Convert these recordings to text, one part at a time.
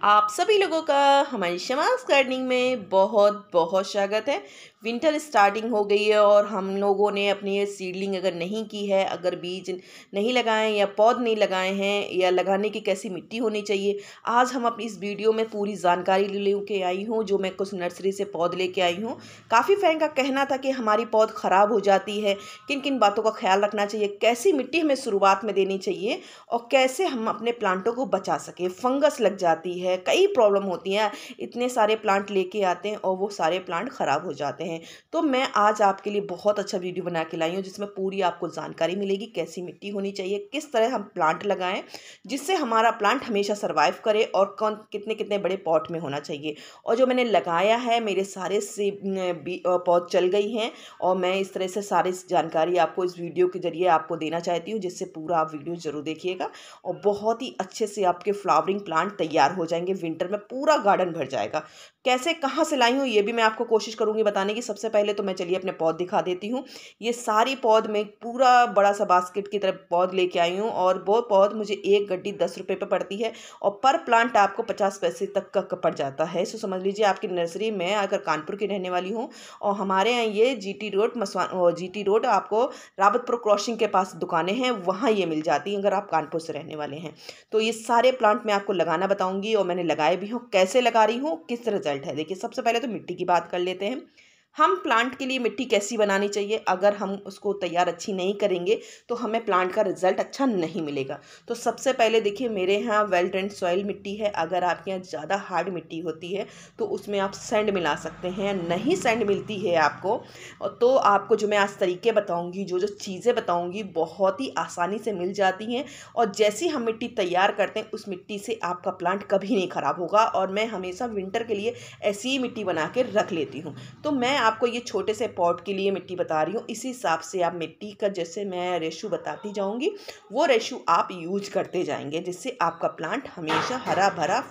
आप सभी लोगों का हमारी शमास गार्डनिंग में बहुत बहुत स्वागत है। विंटर स्टार्टिंग हो गई है और हम लोगों ने अपनी ये सीडलिंग अगर नहीं की है, अगर बीज नहीं लगाए या पौध नहीं लगाए हैं या लगाने की कैसी मिट्टी होनी चाहिए, आज हम अपनी इस वीडियो में पूरी जानकारी लेके आई हूँ, जो मैं कुछ नर्सरी से पौध लेके आई हूँ। काफ़ी फैन का कहना था कि हमारी पौध ख़राब हो जाती है, किन किन बातों का ख्याल रखना चाहिए, कैसी मिट्टी हमें शुरुआत में देनी चाहिए और कैसे हम अपने प्लांटों को बचा सकें। फंगस लग जाती है, कई प्रॉब्लम होती हैं, इतने सारे प्लांट लेके आते हैं और वो सारे प्लांट ख़राब हो जाते हैं। तो मैं आज आपके लिए बहुत अच्छा वीडियो बना के लाई हूँ, जिसमें पूरी आपको जानकारी मिलेगी कैसी मिट्टी होनी चाहिए, किस तरह हम प्लांट लगाएं जिससे हमारा प्लांट हमेशा सर्वाइव करे और कौन कितने कितने बड़े पॉट में होना चाहिए। और जो मैंने लगाया है, मेरे सारे से पौध चल गई हैं और मैं इस तरह से सारी जानकारी आपको इस वीडियो के जरिए आपको देना चाहती हूँ, जिससे पूरा आप वीडियो ज़रूर देखिएगा और बहुत ही अच्छे से आपके फ्लावरिंग प्लांट तैयार हो जाएंगे। विंटर में पूरा गार्डन भर जाएगा। कैसे कहाँ से लाई हूँ ये भी मैं आपको कोशिश करूँगी बताने की। सबसे पहले तो मैं चलिए अपने पौध दिखा देती हूँ। ये सारी पौध में पूरा बड़ा सा बास्केट की तरफ पौध लेके आई हूँ और वो पौध मुझे एक गड्डी 10 रुपये पर पड़ती है और पर प्लांट आपको 50 पैसे तक का पड़ जाता है। सो समझ लीजिए आपकी नर्सरी में, अगर कानपुर की रहने वाली हूँ और हमारे यहाँ ये जीटी रोड आपको रावतपुर क्रॉसिंग के पास दुकानें हैं, वहाँ ये मिल जाती हैं अगर आप कानपुर से रहने वाले हैं। तो ये सारे प्लांट मैं आपको लगाना बताऊंगी और मैंने लगाए भी हूँ, कैसे लगा रही हूँ, किस रिजल्ट है। देखिए, सबसे पहले तो मिट्टी की बात कर लेते हैं। हम प्लांट के लिए मिट्टी कैसी बनानी चाहिए, अगर हम उसको तैयार अच्छी नहीं करेंगे तो हमें प्लांट का रिजल्ट अच्छा नहीं मिलेगा। तो सबसे पहले देखिए, मेरे यहाँ वेल ड्रेन्ड सॉइल मिट्टी है। अगर आपके यहाँ ज़्यादा हार्ड मिट्टी होती है तो उसमें आप सैंड मिला सकते हैं। नहीं सैंड मिलती है आपको तो आपको जो मैं आज तरीके बताऊँगी, जो जो चीज़ें बताऊँगी, बहुत ही आसानी से मिल जाती हैं और जैसी हम मिट्टी तैयार करते हैं उस मिट्टी से आपका प्लांट कभी नहीं ख़राब होगा। और मैं हमेशा विंटर के लिए ऐसी ही मिट्टी बना के रख लेती हूँ। तो मैं आपको ये छोटे से पॉट के लिए मिट्टी बता रही हूँ, इसी हिसाब से आप मिट्टी का जैसे मैं रेशो बताती जाऊँगी वो रेशो आप यूज करते जाएंगे, जिससे आपका प्लांट हमेशा हरा भरा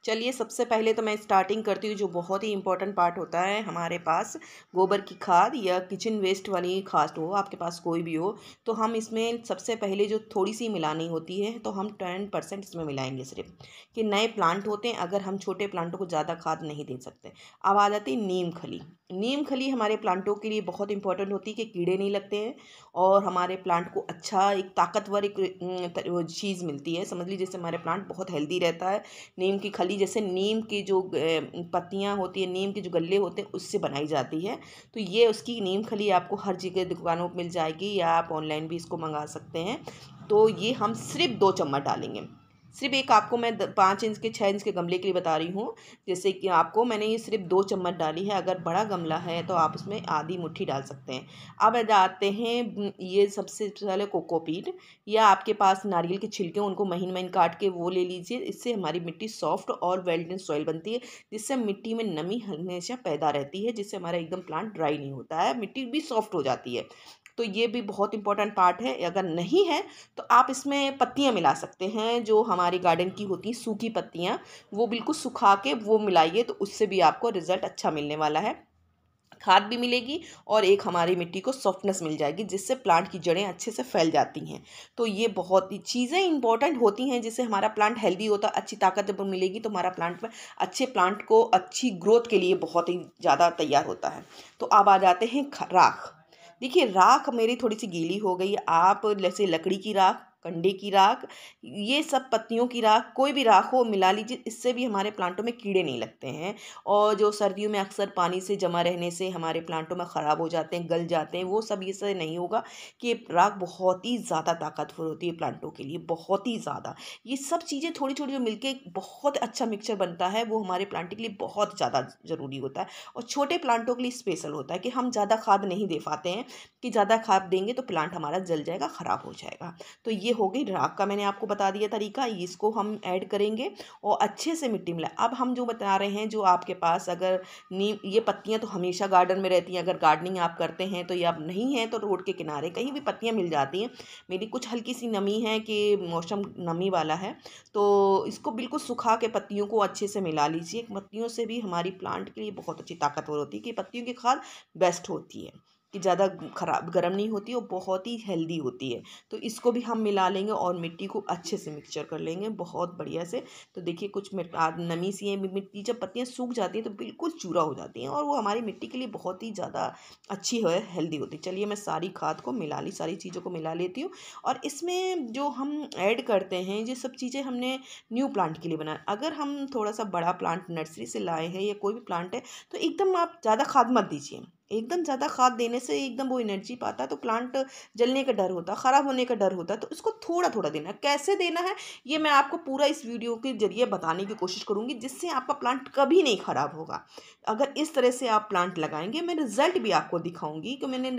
चलिए, सबसे पहले तो मैं स्टार्टिंग करती हूँ। जो बहुत ही इंपॉर्टेंट पार्ट होता है हमारे पास, गोबर की खाद या किचन वेस्ट वाली खाद हो, आपके पास कोई भी हो, तो हम इसमें सबसे पहले जो थोड़ी सी मिलानी होती है तो हम 10% इसमें मिलाएंगे सिर्फ। कि नए प्लांट होते हैं, अगर हम छोटे प्लांटों को ज़्यादा खाद नहीं दे सकते। अब आ जाती है नीम खली। नीम खली हमारे प्लांटों के लिए बहुत इंपॉर्टेंट होती है कि कीड़े नहीं लगते हैं और हमारे प्लांट को अच्छा एक ताकतवर एक चीज़ मिलती है। समझ लीजिए, जैसे हमारे प्लांट बहुत हेल्दी रहता है। नीम की खली, जैसे नीम की जो पत्तियां होती है, नीम के जो गल्ले होते हैं, उससे बनाई जाती है। तो ये उसकी नीम खली आपको हर जगह दुकानों पर मिल जाएगी या आप ऑनलाइन भी इसको मंगा सकते हैं। तो ये हम सिर्फ 2 चम्मच डालेंगे। सिर्फ एक आपको मैं 5 इंच के 6 इंच के गमले के लिए बता रही हूँ। जैसे कि आपको मैंने ये सिर्फ 2 चम्मच डाली है। अगर बड़ा गमला है तो आप उसमें आधी मुट्ठी डाल सकते हैं। अब जाते हैं, ये सबसे पहले कोकोपीट या आपके पास नारियल के छिलके, उनको महीन महीन काट के वो ले लीजिए। इससे हमारी मिट्टी सॉफ्ट और वेल ड्रेन्ड सॉइल बनती है, जिससे मिट्टी में नमी हमेशा पैदा रहती है, जिससे हमारा एकदम प्लांट ड्राई नहीं होता है, मिट्टी भी सॉफ्ट हो जाती है। तो ये भी बहुत इंपॉर्टेंट पार्ट है। अगर नहीं है तो आप इसमें पत्तियां मिला सकते हैं, जो हमारी गार्डन की होती हैं सूखी पत्तियां, वो बिल्कुल सुखा के वो मिलाइए, तो उससे भी आपको रिजल्ट अच्छा मिलने वाला है। खाद भी मिलेगी और एक हमारी मिट्टी को सॉफ्टनेस मिल जाएगी, जिससे प्लांट की जड़ें अच्छे से फैल जाती हैं। तो ये बहुत ही चीज़ें इंपॉर्टेंट होती हैं, जिससे हमारा प्लांट हेल्दी होता है। अच्छी ताकत जब मिलेगी तो हमारा प्लांट में अच्छे प्लांट को अच्छी ग्रोथ के लिए बहुत ही ज़्यादा तैयार होता है। तो अब आ जाते हैं राख। देखिए, राख मेरी थोड़ी सी गीली हो गई। आप जैसे लकड़ी की राख, कंडे की राख, ये सब पत्तियों की राख, कोई भी राख हो मिला लीजिए। इससे भी हमारे प्लांटों में कीड़े नहीं लगते हैं। और जो सर्दियों में अक्सर पानी से जमा रहने से हमारे प्लांटों में ख़राब हो जाते हैं, गल जाते हैं, वो सब ये से नहीं होगा। कि ये राख बहुत ही ज़्यादा ताकतवर होती है प्लांटों के लिए, बहुत ही ज़्यादा। ये सब चीज़ें थोड़ी थोड़ी जो मिलके एक बहुत अच्छा मिक्सचर बनता है, वो हमारे प्लांट के लिए बहुत ज़्यादा ज़रूरी होता है और छोटे प्लांटों के लिए स्पेशल होता है। कि हम ज़्यादा खाद नहीं दे पाते हैं, कि ज़्यादा खाद देंगे तो प्लांट हमारा जल जाएगा, ख़राब हो जाएगा। तो ये हो गई राख का, मैंने आपको बता दिया तरीका। इसको हम ऐड करेंगे और अच्छे से मिट्टी मिला। अब हम जो बता रहे हैं, जो आपके पास अगर नीम, ये पत्तियां तो हमेशा गार्डन में रहती हैं। अगर गार्डनिंग आप करते हैं तो ये अब नहीं है तो रोड के किनारे कहीं भी पत्तियां मिल जाती हैं। मेरी कुछ हल्की सी नमी है कि मौसम नमी वाला है, तो इसको बिल्कुल सुखा के पत्तियों को अच्छे से मिला लीजिए। पत्तियों से भी हमारी प्लांट के लिए बहुत अच्छी ताकतवर होती है, कि पत्तियों की खाद बेस्ट होती है। कि ज़्यादा ख़राब गर्म नहीं होती और बहुत ही हेल्दी होती है। तो इसको भी हम मिला लेंगे और मिट्टी को अच्छे से मिक्सचर कर लेंगे बहुत बढ़िया से। तो देखिए कुछ नमी सी है, मिट्टी जब पत्तियाँ सूख जाती हैं तो बिल्कुल चूरा हो जाती हैं और वो हमारी मिट्टी के लिए बहुत ही ज़्यादा अच्छी है, हेल्दी होती है। चलिए मैं सारी खाद को मिला ली, सारी चीज़ों को मिला लेती हूँ। और इसमें जो हम ऐड करते हैं ये सब चीज़ें हमने न्यू प्लांट के लिए बनाया। अगर हम थोड़ा सा बड़ा प्लांट नर्सरी से लाए हैं या कोई भी प्लांट है तो एकदम आप ज़्यादा खाद मत दीजिए। एकदम ज़्यादा खाद देने से एकदम वो एनर्जी पाता है तो प्लांट जलने का डर होता है, ख़राब होने का डर होता है। तो इसको थोड़ा थोड़ा देना है। कैसे देना है ये मैं आपको पूरा इस वीडियो के ज़रिए बताने की कोशिश करूँगी, जिससे आपका प्लांट कभी नहीं ख़राब होगा। अगर इस तरह से आप प्लांट लगाएंगे, मैं रिज़ल्ट भी आपको दिखाऊंगी कि मैंने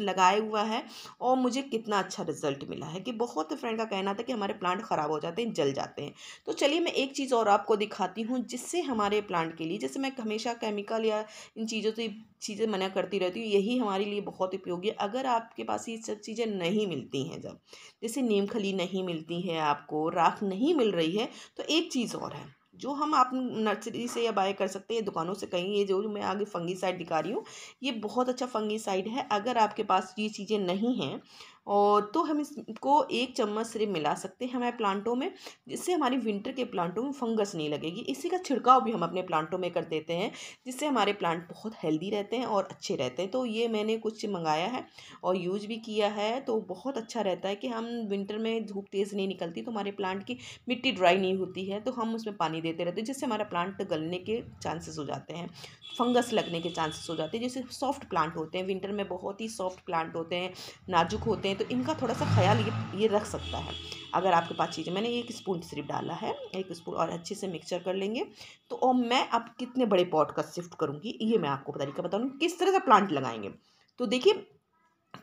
लगाया हुआ है और मुझे कितना अच्छा रिजल्ट मिला है। कि बहुत फ्रेंड का कहना था कि हमारे प्लांट ख़राब हो जाते हैं, जल जाते हैं। तो चलिए मैं एक चीज़ और आपको दिखाती हूँ जिससे हमारे प्लांट के लिए, जैसे मैं हमेशा केमिकल या इन चीज़ों से चीज़ें मना करती रहती हूँ, यही हमारे लिए बहुत उपयोगी है। अगर आपके पास ये सब चीज़ें नहीं मिलती हैं, जब जैसे नीम खली नहीं मिलती है, आपको राख नहीं मिल रही है, तो एक चीज़ और है जो हम आप नर्सरी से या बाय कर सकते हैं, दुकानों से कहीं। ये जो मैं आगे फंगीसाइड दिखा रही हूँ, ये बहुत अच्छा फंगीसाइड है। अगर आपके पास ये चीज़ें नहीं हैं और तो हम इसको 1 चम्मच सिर्फ मिला सकते हैं हमारे प्लांटों में, जिससे हमारी विंटर के प्लांटों में फंगस नहीं लगेगी। इसी का छिड़काव भी हम अपने प्लांटों में कर देते हैं, जिससे हमारे प्लांट बहुत हेल्दी रहते हैं और अच्छे रहते हैं। तो ये मैंने कुछ मंगाया है और यूज भी किया है, तो बहुत अच्छा रहता है कि हम विंटर में धूप तेज़ नहीं निकलती तो हमारे प्लांट की मिट्टी ड्राई नहीं होती है, तो हम उसमें पानी देते रहते हैं, जिससे हमारा प्लांट गलने के चांसेस हो जाते हैं, फंगस लगने के चांसेस हो जाते हैं। जैसे सॉफ्ट प्लांट होते हैं, विंटर में बहुत ही सॉफ्ट प्लांट होते हैं, नाजुक होते हैं, तो इनका थोड़ा सा ख्याल ये रख सकता है अगर आपके पास चीज़ें। मैंने 1 स्पून सिर्फ डाला है, 1 स्पून, और अच्छे से मिक्सचर कर लेंगे। तो और मैं अब कितने बड़े पॉट का शिफ्ट करूँगी ये मैं आपको तरीका बताऊँगी, किस तरह से प्लांट लगाएंगे। तो देखिए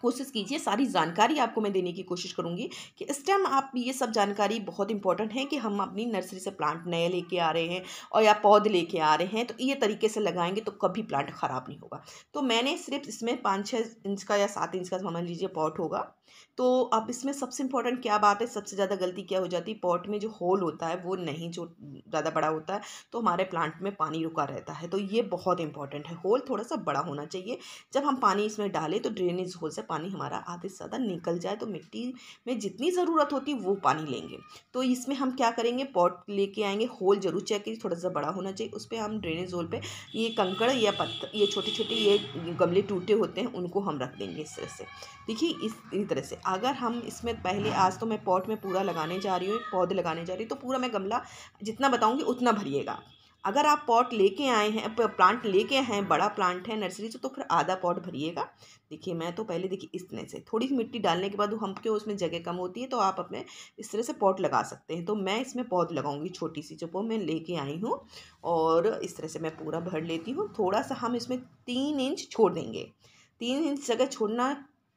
कोशिश कीजिए, सारी जानकारी आपको मैं देने की कोशिश करूंगी कि इस टाइम आप ये सब जानकारी बहुत इंपॉर्टेंट है कि हम अपनी नर्सरी से प्लांट नए लेके आ रहे हैं और या पौधे लेके आ रहे हैं, तो ये तरीके से लगाएंगे तो कभी प्लांट ख़राब नहीं होगा। तो मैंने सिर्फ इसमें 5-6 इंच का या 7 इंच का समझ लीजिए पॉट होगा। तो अब इसमें सबसे इंपॉर्टेंट क्या बात है, सबसे ज़्यादा गलती क्या हो जाती है, पॉट में जो होल होता है वो नहीं जो ज़्यादा बड़ा होता है, तो हमारे प्लांट में पानी रुका रहता है। तो ये बहुत इंपॉर्टेंट है, होल थोड़ा सा बड़ा होना चाहिए। जब हम पानी इसमें डालें तो ड्रेनेज होल से पानी हमारा आधे से ज़्यादा निकल जाए, तो मिट्टी में जितनी ज़रूरत होती है वो पानी लेंगे। तो इसमें हम क्या करेंगे, पॉट लेके आएंगे, होल जरूर चेक कीजिए, थोड़ा सा बड़ा होना चाहिए। उस पर हम ड्रेनेज होल पे ये कंकड़ या पत्थर, ये छोटे छोटे ये गमले टूटे होते हैं, उनको हम रख देंगे इस तरह से। देखिए इस तरह से अगर हम इसमें पहले, आज तो मैं पॉट में पूरा लगाने जा रही हूँ, पौधे लगाने जा रही हूँ, तो पूरा मैं गमला जितना बताऊँगी उतना भरिएगा। अगर आप पॉट लेके आए हैं, प्लांट लेके आए हैं, बड़ा प्लांट है नर्सरी से, तो फिर आधा पॉट भरिएगा। देखिए मैं तो पहले, देखिए इस तरह से थोड़ी सी मिट्टी डालने के बाद हम क्यों, उसमें जगह कम होती है, तो आप अपने इस तरह से पॉट लगा सकते हैं। तो मैं इसमें पौध लगाऊंगी, छोटी सी जो पौध मैं लेके आई हूँ, और इस तरह से मैं पूरा भर लेती हूँ। थोड़ा सा हम इसमें 3 इंच छोड़ देंगे। 3 इंच जगह छोड़ना,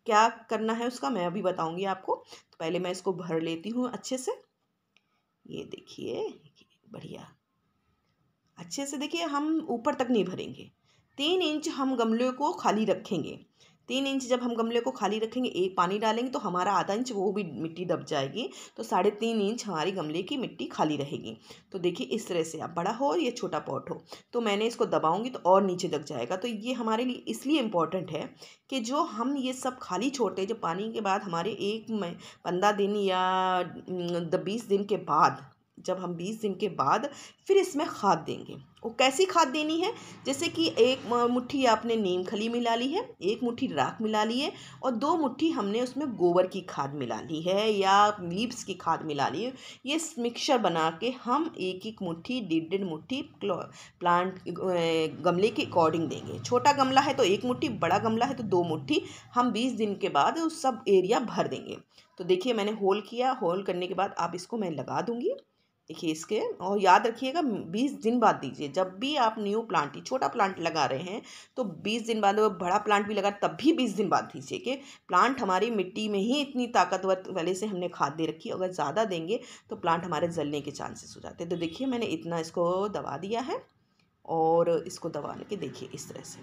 क्या करना है उसका मैं अभी बताऊँगी आपको। तो पहले मैं इसको भर लेती हूँ अच्छे से। ये देखिए बढ़िया अच्छे से, देखिए हम ऊपर तक नहीं भरेंगे, 3 इंच हम गमले को खाली रखेंगे। 3 इंच जब हम गमले को खाली रखेंगे, एक पानी डालेंगे तो हमारा आधा इंच वो भी मिट्टी दब जाएगी, तो 3.5 इंच हमारी गमले की मिट्टी खाली रहेगी। तो देखिए इस तरह से, आप बड़ा हो या छोटा पॉट हो, तो मैंने इसको दबाऊंगी तो और नीचे दब जाएगा। तो ये हमारे लिए इसलिए इम्पोर्टेंट है कि जो हम ये सब खाली छोड़ते हैं, जो पानी के बाद हमारे 15 दिन या 20 दिन के बाद, जब हम 20 दिन के बाद फिर इसमें खाद देंगे। वो कैसी खाद देनी है, जैसे कि 1 मुट्ठी आपने नीम खली मिला ली है, 1 मुट्ठी राख मिला ली है, और 2 मुट्ठी हमने उसमें गोबर की खाद मिला ली है या लीव्स की खाद मिला ली है। ये मिक्सचर बना के हम 1-1 मुट्ठी, 1.5 मुट्ठी प्लांट गमले के अकॉर्डिंग देंगे। छोटा गमला है तो 1 मुट्ठी, बड़ा गमला है तो 2 मुट्ठी। हम 20 दिन के बाद उस सब एरिया भर देंगे। तो देखिए मैंने होल किया, होल करने के बाद आप इसको मैं लगा दूंगी। देखिए इसके, और याद रखिएगा 20 दिन बाद दीजिए। जब भी आप न्यू प्लांट, छोटा प्लांट लगा रहे हैं तो 20 दिन बाद, बड़ा प्लांट भी लगा तब भी 20 दिन बाद दीजिए, कि प्लांट हमारी मिट्टी में ही इतनी ताकतवर पहले से हमने खाद दे रखी है। अगर ज़्यादा देंगे तो प्लांट हमारे जलने के चांसेस हो जाते हैं। तो देखिए मैंने इतना इसको दबा दिया है, और इसको दबाने के देखिए इस तरह से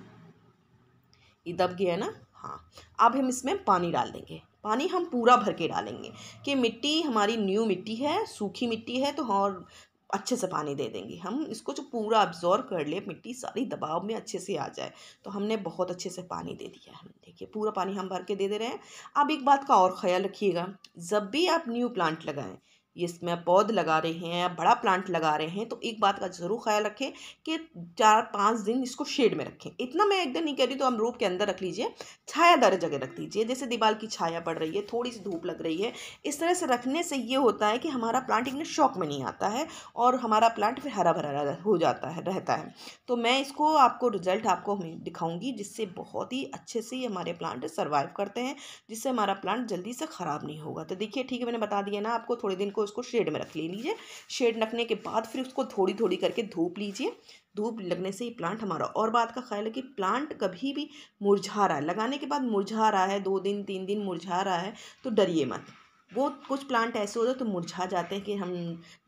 ये दब गया ना। हाँ, अब हम इसमें पानी डाल देंगे। पानी हम पूरा भर के डालेंगे कि मिट्टी हमारी न्यू मिट्टी है, सूखी मिट्टी है, तो और अच्छे से पानी दे देंगे हम इसको, जो पूरा अब्जॉर्व कर ले मिट्टी सारी दबाव में अच्छे से आ जाए। तो हमने बहुत अच्छे से पानी दे दिया है, देखिए पूरा पानी हम भर के दे रहे हैं। अब एक बात का और ख्याल रखिएगा, जब भी आप न्यू प्लांट लगाएं, इसमें आप पौध लगा रहे हैं या बड़ा प्लांट लगा रहे हैं, तो एक बात का ज़रूर ख्याल रखें कि 4-5 दिन इसको शेड में रखें। इतना मैं एकदम नहीं कह रही, तो हम रूप के अंदर रख लीजिए, छायादार जगह रख दीजिए, जैसे दीवार की छाया पड़ रही है, थोड़ी सी धूप लग रही है, इस तरह से रखने से ये होता है कि हमारा प्लांट एकदम शौक में नहीं आता है और हमारा प्लांट फिर हरा भरा हो जाता है रहता है। तो मैं इसको आपको रिजल्ट आपको दिखाऊंगी, जिससे बहुत ही अच्छे से हमारे प्लांट सर्वाइव करते हैं, जिससे हमारा प्लांट जल्दी से ख़राब नहीं होगा। तो देखिए ठीक है, मैंने बता दिया ना आपको, थोड़े दिन को उसको शेड में रख लीजिए। शेड रखने के बाद फिर उसको थोड़ी थोड़ी करके धूप लीजिए। धूप लगने से ही प्लांट हमारा, और बात का ख्याल है कि प्लांट कभी भी मुरझा रहा है, लगाने के बाद मुरझा रहा है, 2 दिन 3 दिन मुरझा रहा है, तो डरिए मत। वो कुछ प्लांट ऐसे होते हैं तो मुरझा जाते हैं, कि हम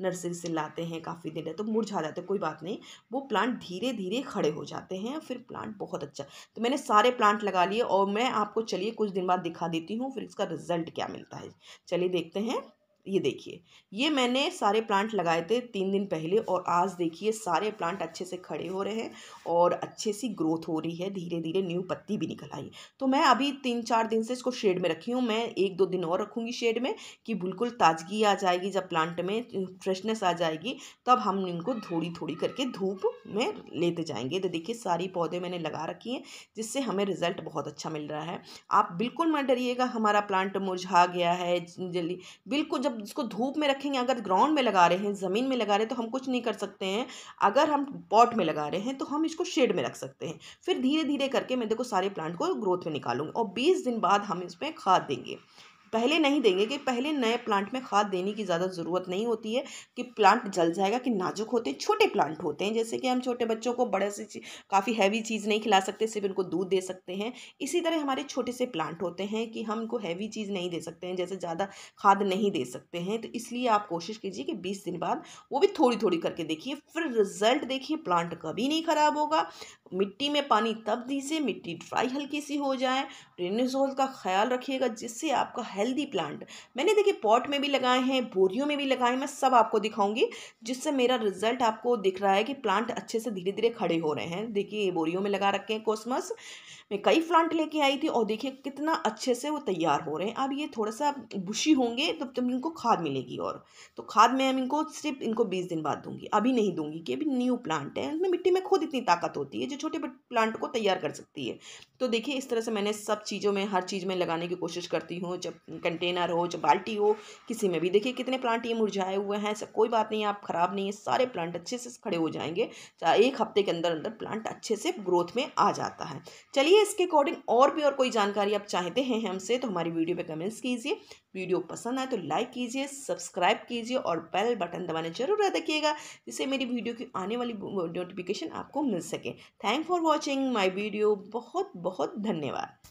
नर्सरी से लाते हैं काफ़ी दिन है तो मुरझा जाते हैं, कोई बात नहीं, वो प्लांट धीरे धीरे खड़े हो जाते हैं, फिर प्लांट बहुत अच्छा। तो मैंने सारे प्लांट लगा लिए और मैं आपको चलिए कुछ दिन बाद दिखा देती हूँ फिर इसका रिजल्ट क्या मिलता है। चलिए देखते हैं। ये देखिए, ये मैंने सारे प्लांट लगाए थे 3 दिन पहले, और आज देखिए सारे प्लांट अच्छे से खड़े हो रहे हैं और अच्छे सी ग्रोथ हो रही है, धीरे धीरे न्यू पत्ती भी निकल आई। तो मैं अभी 3-4 दिन से इसको शेड में रखी हूँ, मैं 1-2 दिन और रखूँगी शेड में, कि बिल्कुल ताजगी आ जाएगी, जब प्लांट में फ्रेशनेस आ जाएगी तब हम इनको थोड़ी थोड़ी करके धूप में लेते जाएंगे। तो देखिए सारी पौधे मैंने लगा रखी हैं, जिससे हमें रिजल्ट बहुत अच्छा मिल रहा है। आप बिल्कुल मत डरिएगा हमारा प्लांट मुरझा गया है जल्दी, बिल्कुल जब इसको धूप में रखेंगे, अगर ग्राउंड में लगा रहे हैं, ज़मीन में लगा रहे हैं, तो हम कुछ नहीं कर सकते हैं। अगर हम पॉट में लगा रहे हैं तो हम इसको शेड में रख सकते हैं। फिर धीरे धीरे करके मैं देखो सारे प्लांट को ग्रोथ में निकालूंगी, और 20 दिन बाद हम इसमें खाद देंगे। पहले नहीं देंगे, कि पहले नए प्लांट में खाद देने की ज़्यादा ज़रूरत नहीं होती है, कि प्लांट जल जाएगा, कि नाजुक होते हैं, छोटे प्लांट होते हैं, जैसे कि हम छोटे बच्चों को बड़े से काफ़ी हैवी चीज़ नहीं खिला सकते, सिर्फ उनको दूध दे सकते हैं। इसी तरह हमारे छोटे से प्लांट होते हैं कि हम उनको हैवी चीज़ नहीं दे सकते हैं, जैसे ज़्यादा खाद नहीं दे सकते हैं। तो इसलिए आप कोशिश कीजिए कि 20 दिन बाद वो भी थोड़ी थोड़ी करके देखिए, फिर रिजल्ट देखिए, प्लांट कभी नहीं ख़राब होगा। मिट्टी में पानी तब दीजिए मिट्टी ड्राई हल्की सी हो जाए। रेनिसोल का ख्याल रखिएगा, जिससे आपका हेल्दी प्लांट, मैंने देखिए पॉट में भी लगाए हैं, बोरियों में भी लगाए हैं, मैं सब आपको दिखाऊंगी, जिससे मेरा रिजल्ट आपको दिख रहा है कि प्लांट अच्छे से धीरे धीरे खड़े हो रहे हैं। देखिए ये बोरियों में लगा रखे हैं कॉस्मस, मैं कई प्लांट लेके आई थी, और देखिए कितना अच्छे से वो तैयार हो रहे हैं। अब ये थोड़ा सा बुशी होंगे तब इनको खाद मिलेगी, और तो खाद में हम इनको सिर्फ इनको 20 दिन बाद दूंगी, अभी नहीं दूंगी, कि अभी न्यू प्लांट है, इनमें मिट्टी में खुद इतनी ताकत होती है जो छोटे प्लांट को तैयार कर सकती है। तो देखिए इस तरह से मैंने सब चीज़ों में, हर चीज़ में लगाने की कोशिश करती हूँ, जब कंटेनर हो, जब बाल्टी हो, किसी में भी। देखिए कितने प्लांट ये मुरझाए हुए हैं, सब कोई बात नहीं, आप ख़राब नहीं है, सारे प्लांट अच्छे से खड़े हो जाएंगे, 1 हफ्ते के अंदर अंदर प्लांट अच्छे से ग्रोथ में आ जाता है। चलिए इसके अकॉर्डिंग और भी और कोई जानकारी आप चाहते हैं हमसे, तो हमारी वीडियो पे कमेंट्स कीजिए। वीडियो पसंद आए तो लाइक कीजिए, सब्सक्राइब कीजिए और बेल बटन दबाना जरूर याद रखिएगा, जिससे मेरी वीडियो की आने वाली नोटिफिकेशन आपको मिल सके। Thank for watching my video, बहुत बहुत धन्यवाद।